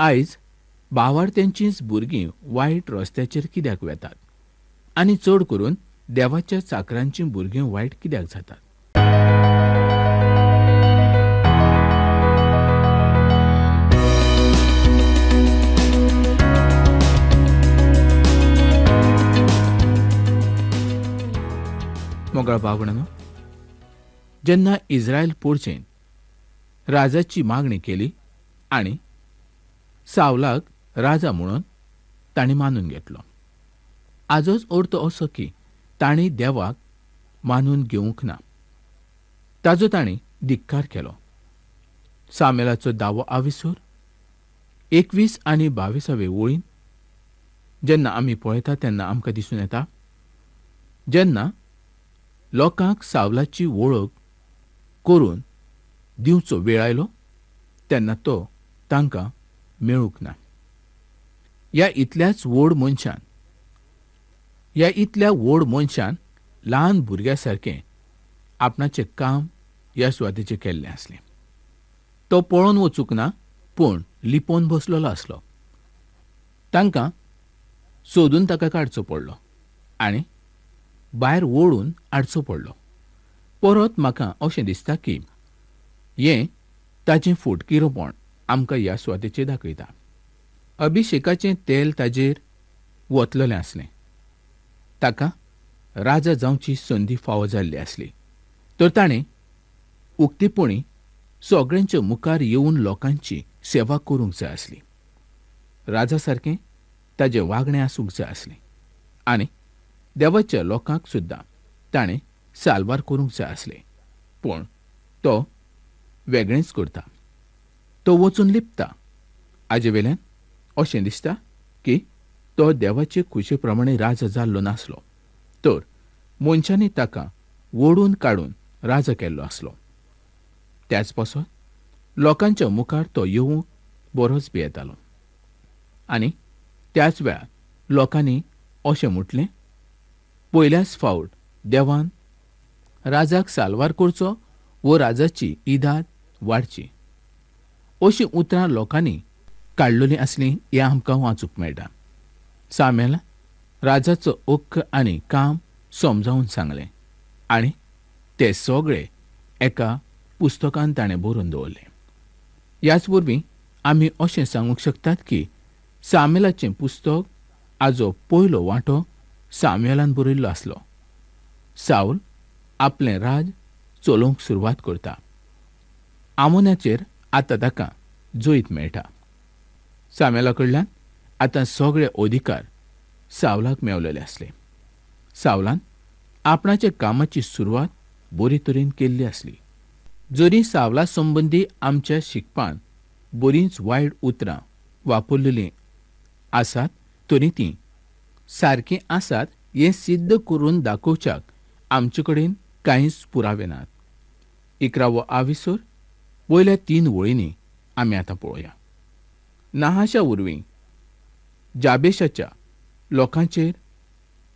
आयज भावार्थ्यांचींच भुरगीं वायट रस्त्याचेर कित्याक वेतात आनी चड करून देवाच्या चाकरांचीं भुरगीं वायट कित्याक जातात? मोगळा भावणानो, जेन्ना इस्रायल पोरचेन राजाची मागणी केली आनी सावलाक राजा म्हणून तांणी मानून घेतलो, आजोच अर्थ असो की तांणी देवाक मानून घेवंक ना. ताजो तांणी धिक्कार केलो. सामेलाचो 10वो आविसूर 21 आनी 22 वळीन जेन्ना आमी पळयता तेन्ना आमकां दिसून येता, जेन्ना लोकांक सावलाची वळख करून दिवचो वेळ आयलो तेन्ना तो तांकां मेळूंक ना. ह्या इतल्या व्हड मनशान ल्हान भुरग्या सारकें आपणाचें काम ह्या सुवातेचेर केल्लें आसलें. तो पळोवन वचूंक ना, पूण लिपोवन बसलेलो आसलो. तांकां सोदून ताका काडचो पडलो आनी भायर ओडून हाडचो पडलो. परत म्हाका अशें दिसता की हें ताचें फुटकिरोपण आमकां ह्या सुवातेचेर दाखयता. अभिशेकाचें तेल ताचेर वतलेलें आसलें. ताका राजा जावची संदी फावो जाल्ली आसली, तर ताणें उक्तीपणी सगळ्यांच्या मुखार येवन लोकांची सेवा करूंक जाय आसली. राजा सारकें ताचें वागणें आसूंक जाय आसलें आनी देवाच्या लोकांक सुद्दां ताणें सालवार करूंक जाय आसलें. पूण तो वेगळेंच करता. तो वचून लिपता. हाजे वेल्यान अशें दिसता की तो देवाचे खुशे प्रमाणे राजा जाल्लो नासलो, तर मनशांनी ताका ओडून काडून राजा केल्लो आसलो. त्याच पासत लोकांच्या मुखार तो येवंक बरोच भियेतालो. आनी त्याच वेळार लोकांनी अशें म्हटलें, पयल्याच फावट देवान राजाक सालवार करचो वो राजाची इदाद वाडची. अशीं उतरां लोकांनी काडलेलीं आसलीं हें आमकां वाचूंक मेळटा. सामेल राजाचो हक्क आनी काम समजावन सांगलें आनी ते सगळे एका पुस्तकांत ताणें बरोवन दवरलें. ह्याच वरवीं आमी अशें सांगूंक शकतात की सामेलाचें पुस्तक हाजो पयलो वांटो सामुएलान बरयल्लो आसलो. साऊल आपलें राज चलोवंक सुरवात करता. आमोनाचेर आतां ताका जैत मेळटा. सामुएला कडल्यान आतां सगळे अधिकार सावलाक मेवलेले आसले. सावलान आपणाच्या कामाची सुरवात बरे तरेन केल्ली आसली. जरी सावला संबंदी आमच्या शिकपान बरींच वायट उतरां वापरलेलीं आसात, तरी तीं सारकीं आसात हें सिद्ध करून दाखोवच्याक आमचे कडेन कांयच पुरावे नात. 11वो आविसूर पयल्या 3 वळींनी आमी आतां पळोवया. नाहाशा वरवीं जाबेशाच्या लोकांचेर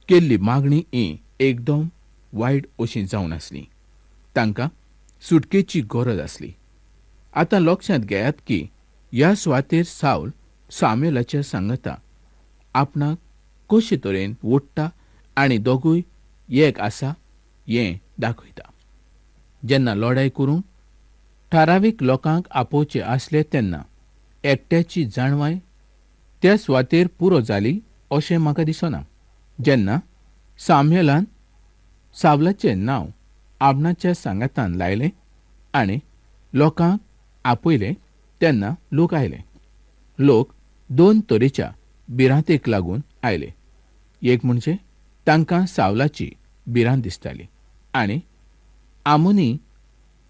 केल्ली मागणी ही एकदम वायट अशी जावन आसली. तांकां सुटकेची गरज आसली. आतां लक्षांत घेयात की ह्या सुवातेर साऊल सामुएलाच्या सांगता आपणाक कशे तरेन ओडटा आनी दोगूय एक आसा हें दाखयता. जेन्ना लढाई करूंक थारावीक लोकांक आपोवचे आसले तेन्ना एकट्याची जाणवाय त्या सुवातेर पुरो जाली अशें म्हाका दिसना. जेन्ना सामुएलान सावलाचें नांव आपणाच्या सांगातान लायलें आनी लोकांक आपयलें तेन्ना लोक आयले. लोक 2 तरेच्या भिरांतेक लागून आयले. एक म्हणजे तांकां सावलाची भिरांत दिसताली आनी आमोनी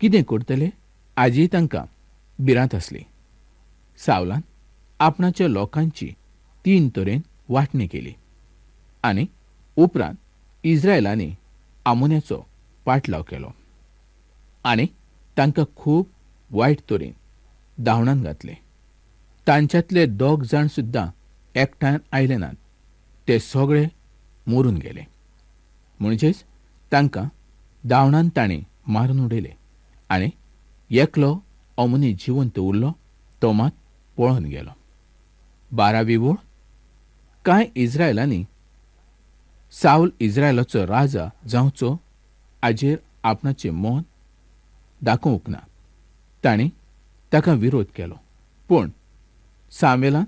कितें करतले हाजी तांकां भिरांत आसली. सावलान आपणाच्या लोकांची 3 तरेन वांटणी केली आनी उपरांत इस्रायलांनी आमोन्याचो पाटलाव केलो आनी तांकां खूब वायट तरेन धांवडावन घातले. तांच्यांतले 2 जाण सुद्दां एकठांय आयले नात. ते सगळे मरून गेले. म्हणजेच तांकां धांवडावन तांणी मारून उडयले आनी एकलो अमोनी जिवंत उरलो, तो मात पळोवन गेलो. 12वी ओळ. कांय इस्रायलांनी साऊल इस्रायलाचो राजा जावचो हाजेर आपणाचें मोन दाखोवंक ना. तांणी ताका विरोध केलो. पूण सामुएलान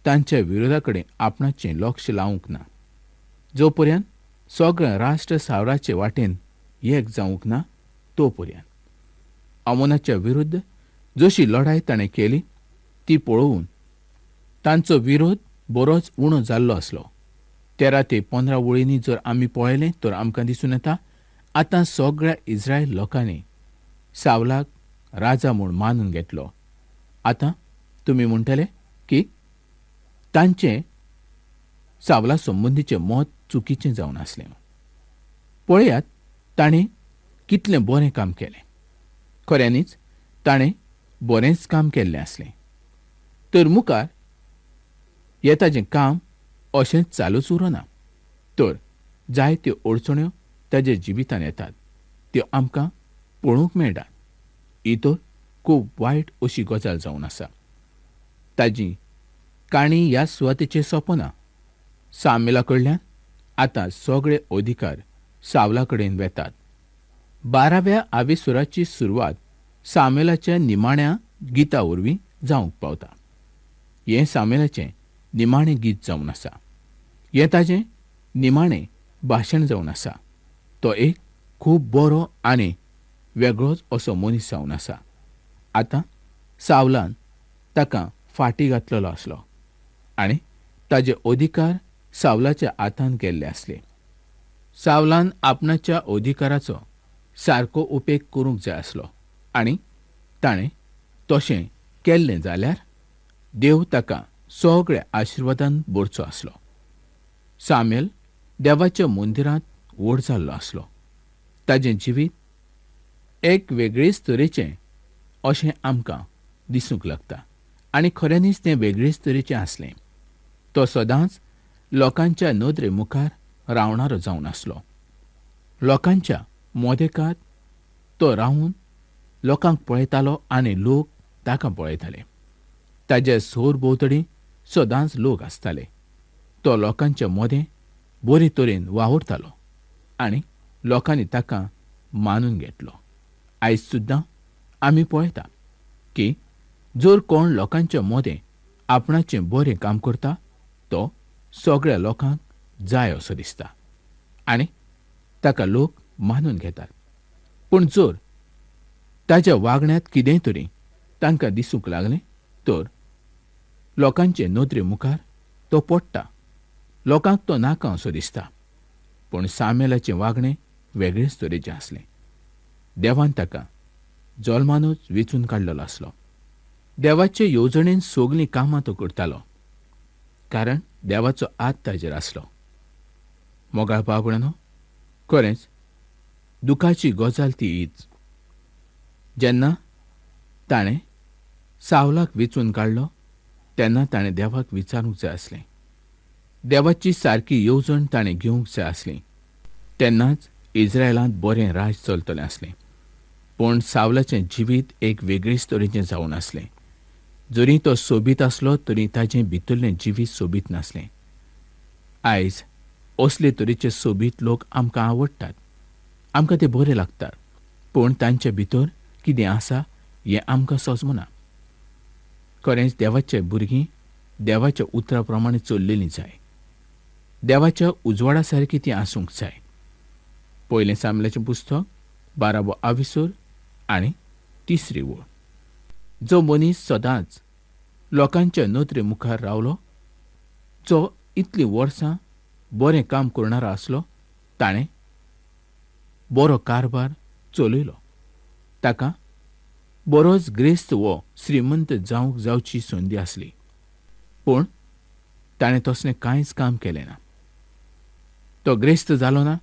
तांच्या विरोधा कडेन आपणाचें लक्ष लावंक ना. जो पर्यंत सगळें राष्ट्र सावराचे वाटेन एक जावंक ना तो पर्यंत. आमोनाच्या विरुद्ध जशी लढाय ताणें केली ती पळोवन तांचो विरोध बरोच उणो जाल्लो आसलो. 13 ते 15 वळींनी जर आमी पळयलें तर आमकां दिसून येता आतां सगळ्या इस्रायल लोकांनी सावलाक राजा म्हूण मानून घेतलो. आतां तुमी म्हणटले की तांचें सावला संबंदीचें मत चुकीचें जावन आसलें. पळयात ताणें कितलें बरें काम केलें. खऱ्यांनीच ताणें बरेंच काम केल्लें आसलें. तर मुखार येताचें काम अशेंच चालूच उरना. तर जायत्यो अडचण्यो ताच्या जिवितांत येतात. त्यो आमकां पळोवंक मेळटात. ही तर खूब वायट अशी गजाल जावन आसा. ताजी काणी ह्या सुवातेचेर सोंपना. सामुएला कडल्यान आतां सगळे अधिकार सावला कडेन वेतात. 12व्या आविसुराची सुरवात सामुएलाच्या निमाण्या गिता वरवीं जावंक पावता. हें सामुएलाचें निमाणें गीत जावन आसा. हें ताजें निमाणें भाशण जावन आसा. तो एक खूब बरो आनी वेगळोच असो मनीस जावन आसा. आतां सावलान ताका फाटीं घातलेलो आसलो आनी ताजे अधिकार सावलाच्या हातांत गेल्ले आसले. सावलान आपणाच्या अधिकाराचो सारको उपेग करूंक जाय आसलो आनी ताणें तशें केल्लें जाल्यार देव ताका सगळ्या आशिर्वादान भरचो आसलो. सामुएल देवाच्या मंदिरांत व्हड जाल्लो आसलो. ताजें जिवीत एक वेगळेच तरेचें अशें आमकां दिसूंक लागता आनी खऱ्यांनीच तें वेगळेच तरेचें आसलें. तो सदांच लोकांच्या नदरे मुखार रावणारो जावन आसलो. लोकांच्या मोदेकांत तो रावून लोकांक पळयतालो आनी लोक ताका पळयताले. ताच्या सोर भोंवतणी सदांच लोक आसताले. तो लोकांच्या मोदें बरे तरेन वावुरतालो आनी लोकांनी ताका मानून घेतलो. आयज सुद्दां आमी पळयता की जर कोण लोकांच्या मोदें आपणाचें बरें काम करता तो सगळ्या लोकांक जाय असो दिसता आनी ताका लोक मानून घेतात. पूण जर ताच्या वागण्यांत कितेंय तरी तांकां दिसूंक लागलें तर लोकांचे नदरे मुखार तो पडटा. लोकांक तो नाका असो दिसता. पूण सामुएलाचें वागणें वेगळेच तरेचें आसलें. देवान ताका जल्मानूच वेंचून काडलेलो आसलो. देवाचे येवजणेन सगळीं कामां तो करतालो कारण देवाचो हात ताजेर आसलो. मोगाळ बाबड्यानो, खरेंच दुखाची गजाल ती हीच. जेन्ना ताणें सावलाक वेंचून काडलो तेन्ना ताणें देवाक विचारूंक जाय आसलें. देवाची सारकी येवजण ताणें घेवंक जाय आसली. तेन्नाच इस्रायलांत बरें राज चलतलें आसलें. पूण सावलाचें जिवीत एक वेगळेच तरेचें जावन आसलें. जरी तो सोबीत आसलो तरी ताचें भितरलें जिवीत सोबीत नासलें. आयज असले तरेचे सोबीत लोक आमकां आवडटात. आमकां ते बरे लागतात. पूण तांचे भितर कितें आसा हें आमकां समजना. खरेंच देवाचे भुरगीं देवाच्या उतरा प्रमाणे चल्लेलीं जाय. देवाच्या उजवाडा सारकी ती आसूंक जाय. पयलें सामुएलाचें पुस्तक 12वो आविसूर आनी 3री ओळ. जो मनीस सदांच लोकांच्या नदरे मुखार रावलो, जो इतलीं वर्सां बरें काम करणारो आसलो, ताणें बरो कारभार चलयलो. ताका बरोच ग्रेस्त वो श्रीमंत जावंक जावची संदी आसली. पूण ताणें तसलें कांयच काम केलें ना. तो ग्रेस्त जालो ना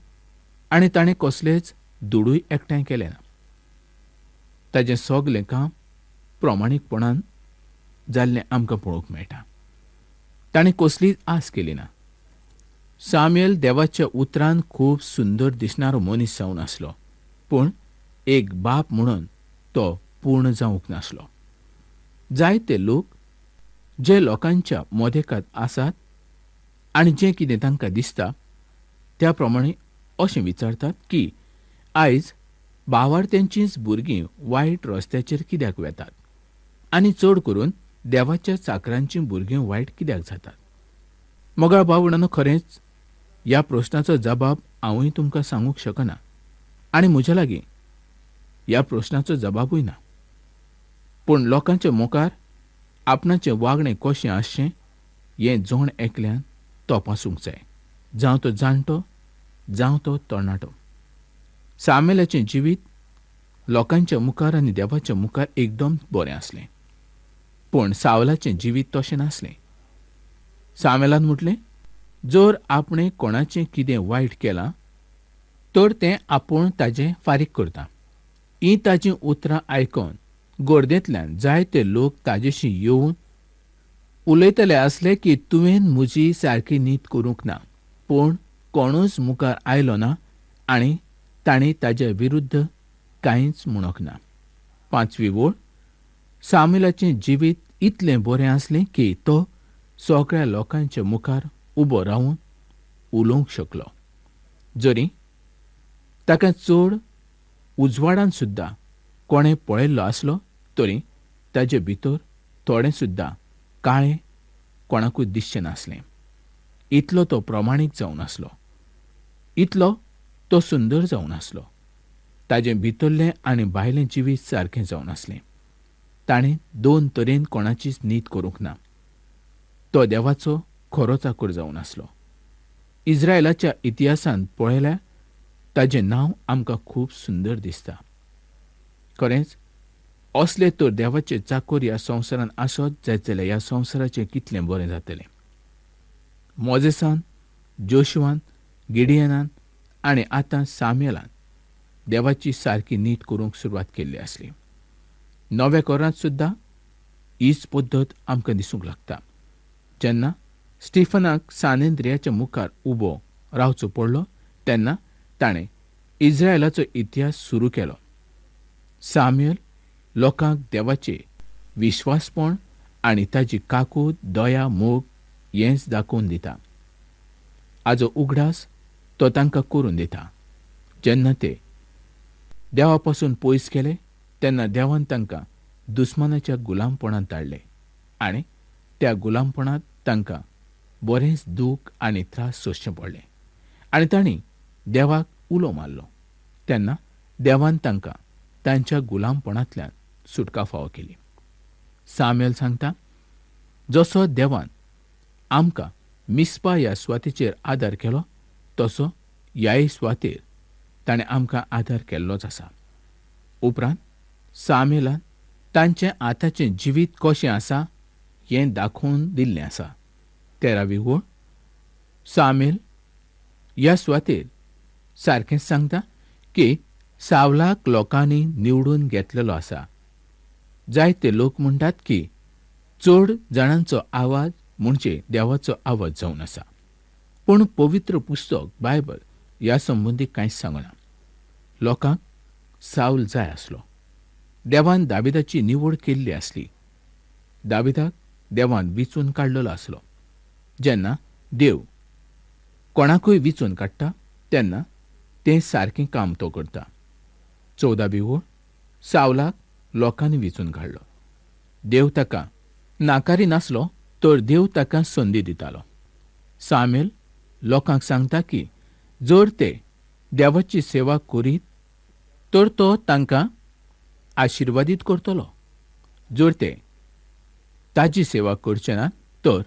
आनी ताणें कसलेंच दुडूय एकठांय केलें ना. ताजें सगलें काम प्रमाणीकपणान जाल्लें आमकां पळोवंक मेळटा. ताणें कसलीच आस केली ना. सामुएल देवाच्या उतरान खूब सुंदर दिसणारो मनीस जावन आसलो. पूण एक बाप म्हणून तो पूर्ण जावंक नासलो. जायते लोक जे लोकांच्या मोदेकात आसात आनी जें कितें तांकां दिसता त्या प्रमाणे अशें विचारतात की आयज भावार्थ्यांचींच भुरगीं वायट रस्त्याचेर कित्याक वेतात आनी चड करून देवाच्या चाकरांचीं भुरगीं वायट कित्याक जातात. मोगाळ भावंडांनो, खरेंच ह्या प्रस्नाचो जबाब हांवूय तुमकां सांगूंक शकना आनी म्हज्या लागीं ह्या प्रस्नाचो जबाबूय ना. पूण लोकांच्या मुखार आपणाचें वागणें कशें आसचें हें जोण एकल्यान तपासूंक जाय, जावं तो जाणटो जावं तो तरणाटो. सामेलाचें जिवीत लोकांच्या मुखार आनी देवाच्या मुखार एकदम बरें आसलें, पूण सावलाचें जिवीत तशें नासलें. सामेलान म्हटलें, जर आपणें कोणाचें कितें वायट केलां तर तें आपूण ताजें फारीक करता. ही ताजीं उतरां आयकून गर्देंतल्यान जायते लोक ताजेशी येवन उलयतले आसले की तुवें म्हजी सारकी नीत करूंक ना. पूण कोणूच मुखार आयलो ना आनी तांणी ताच्या विरुद्ध कांयच म्हणूंक ना. 5वी ओळ. सामुएलाचें जिवीत इतलें बरें आसलें की तो सगळ्या लोकांच्या मुखार उबो रावन उलोवंक शकलो. जरी ताका चड उजवाडान सुद्दां कोणें पळयल्लो आसलो तरी ताचे भितर थोडें सुद्दां काळें कोणाकूय दिसचें नासलें. इतलो तो प्रमाणीक जावन आसलो, इतलो तो सुंदर जावन आसलो. ताजें भितरलें आनी भायलें जिवीत सारकें जावन आसलें. ताणें दोन तरेन कोणाचीच नीत करूंक ना. तो देवाचो खरो चाकर जावन आसलो. इस्रायलाच्या इतिहासान पळयल्यार ताचें नांव आमकां खूब सुंदर दिसता. खरेंच असले तर देवाचे चाकर ह्या संवसारान आसत जायत जाल्यार ह्या संवसाराचें कितलें बरें जातलें. मोजेसान, जोशुवान, गिडियनान आनी आतां सामुएलान देवाची सारकी नीत करूंक सुरवात केल्ली आसली. नव्या करांत सुद्दां हीच पद्दत आमकां दिसूंक लागता. जेन्ना स्टिफनाक सानेद्रियाच्या मुखार उबो रावचो पडलो तेन्ना ताणें इस्रायलाचो इतिहास सुरू केलो. सामुएल लोकांक देवाचे विश्वासपण आनी ताची काकूट, दया, मोग हेंच दाखोवन दिता. हाजो उगडास तो तांकां करून दिता. जेन्ना ते देवा पासून पयस गेले तेन्ना देवान तांकां दुस्मानाच्या गुलामपणांत धाडले आनी त्या गुलामपणांत तांकां बरेंच दूख आनी त्रास सोंसचें पडलें आनी तांणी देवाक उलो मारलो. तेन्ना देवान तांकां तांच्या गुलामपणांतल्यान सुटका फावो केली. सामुएल सांगता, जसो देवान आमकां मिस्पा ह्या सुवातेचेर आदार केलो तसो ह्याय सुवातेर ताणें आमकां आदार केल्लोच आसा. उपरांत सामुएलान तांचें आतांचें जिवीत कशें आसा हें दाखोवन दिल्लें आसा. 13वी ओळ. सामुएल ह्या सुवातेर सारकेंच सांगता की सावलाक लोकांनी निवडून घेतलेलो आसा. जायते लोक म्हणटात की चड जाणांचो आवाज म्हणजे देवाचो आवाज जावन आसा. पूण पवित्र पुस्तक बायबल ह्या संबंदी कांयच सांगना. लोकांक साऊल जाय आसलो. देवान दाविदाची निवड केल्ली आसली. दाविदाक देवान विचून काडलेलो आसलो. जेन्ना देव कोणाकूय विचून काडटा तेन्ना तें सारकें काम तो करता. 14वी ओळ. सावलाक लोकांनी विचून काडलो. देव ताका नाकारी नासलो तर देव ताका संदी दितालो. सामुएल लोकांक सांगता की जर ते देवाची सेवा करीत तर तो तांकां आशिर्वादीत करतलो. जर ते ताची सेवा करचे ना तर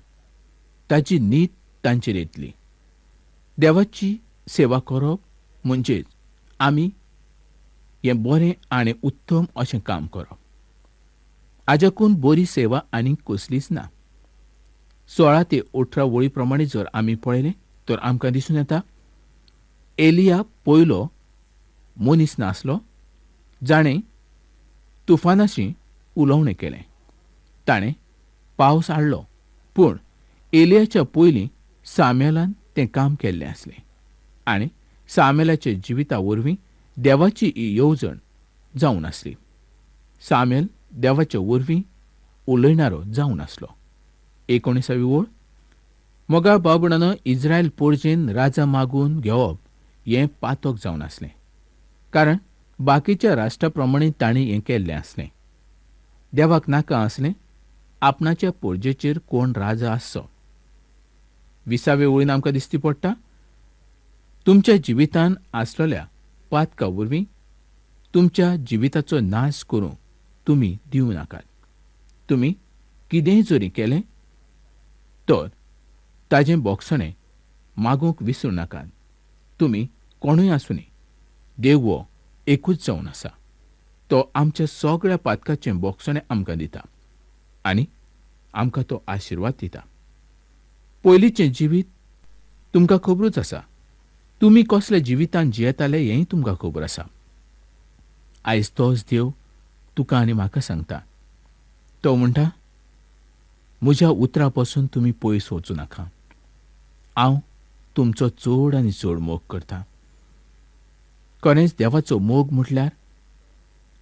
ताची नीत तांचेर येतली. देवाची सेवा करप म्हणजेच आमी हें बरें आनी उत्तम अशें काम करप. हाज्याकून बरी सेवा आनीक कसलीच ना. 16 ते 18 वळी प्रमाणे जर आमी पळयलें तर आमकां दिसून येता एलिया पयलो मनीस नासलो जाणें तुफानाशी उलोवणें केलें. ताणें पावस हाडलो पूण एलियाच्या पयलीं सामुएलान तें काम केल्लें आसलें आनी सामुएलाच्या जिविता वरवीं देवाची ही येवजण जावन आसली. सामुएल देवाच्या वरवीं उलयणारो जावन आसलो. 19वी ओळ. मोगा बाबणानं इस्रायल पोरजेन राजा मागून घेवप हें पातक जावन आसलें, कारण बाकीच्या राष्ट्रा प्रमाणे तांणी हें केल्लें आसलें. देवाक नाका आसलें आपणाच्या पोरजेचेर कोण राजा आसचो. 20वे ओळीन आमकां दिसती पडटा, तुमच्या जिवितान आसलेल्या पातका वरवीं तुमच्या जिविताचो नाश करूंक तुमी दिवं नाकात. तुमी कितेंय जरी केलें तर ताजें बोगसणें मागूंक विसरूं नाकात. तुमी कोणूय आसूं दी, देव हो एकूच जावन आसा. तो आमच्या सगळ्या पातकाचें बोगसणें आमकां दिता आनी आमकां तो आशिर्वाद दिता. पयलींचें जिवीत तुमकां खबरूच आसा. तुमी कसल्या जिवितान जियेताले हेंय तुमकां खबर आसा. आयज तोच देव तुका आनी म्हाका सांगता. तो म्हणटा, म्हज्या उतरा पासून तुमी पयस वचूं नाका. हांव तुमचो चड आनी चड मोग करता. खरेंच देवाचो मोग म्हटल्यार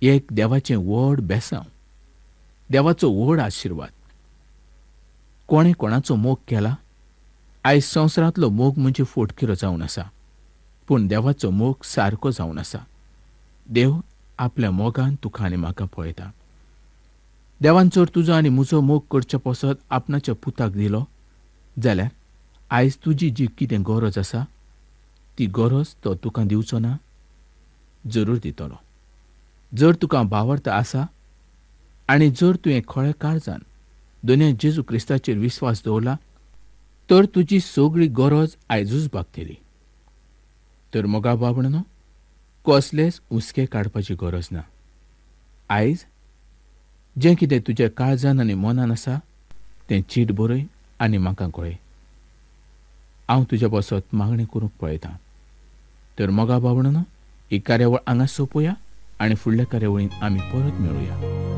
एक देवाचें व्हड बेसांव, देवाचो व्हड आशिर्वाद. कोणें कोणाचो मोग केला? आयज संवसारांतलो मोग म्हणजे फोटकिरो जावन आसा, पूण देवाचो मोग सारको जावन आसा. देव आपल्या मोगान तुका आनी म्हाका पळयता. देवान जर तुजो आनी म्हजो मोग करचे पसत आपणाच्या पुताक दिलो जाल्यार आयज तुजी जी कितें गरज आसा ती गरज तो तुका दिवचो ना? जरूर दितलो. जर तुका भावार्थ आसा आनी जर तुवें खऱ्या काळजान दुनिया जेजू क्रिस्ताचेर विस्वास दवरला तर तुजी सगळी गरज आयजूच भागतली. तर मोगा बाबणानो, कसलेच हुस्के काडपाची गरज ना. आयज जें कितें तुज्या काळजान आनी मनान आसा तें चीट बरय आनी म्हाका कळय. हांव तुज्या बसत मागणी करूंक पळयतां. तर मोगा बाबणानो, ही कार्यावळ हांगा सोंपोवया आनी फुडल्या कार्यावळीन आमी परत मेळुया.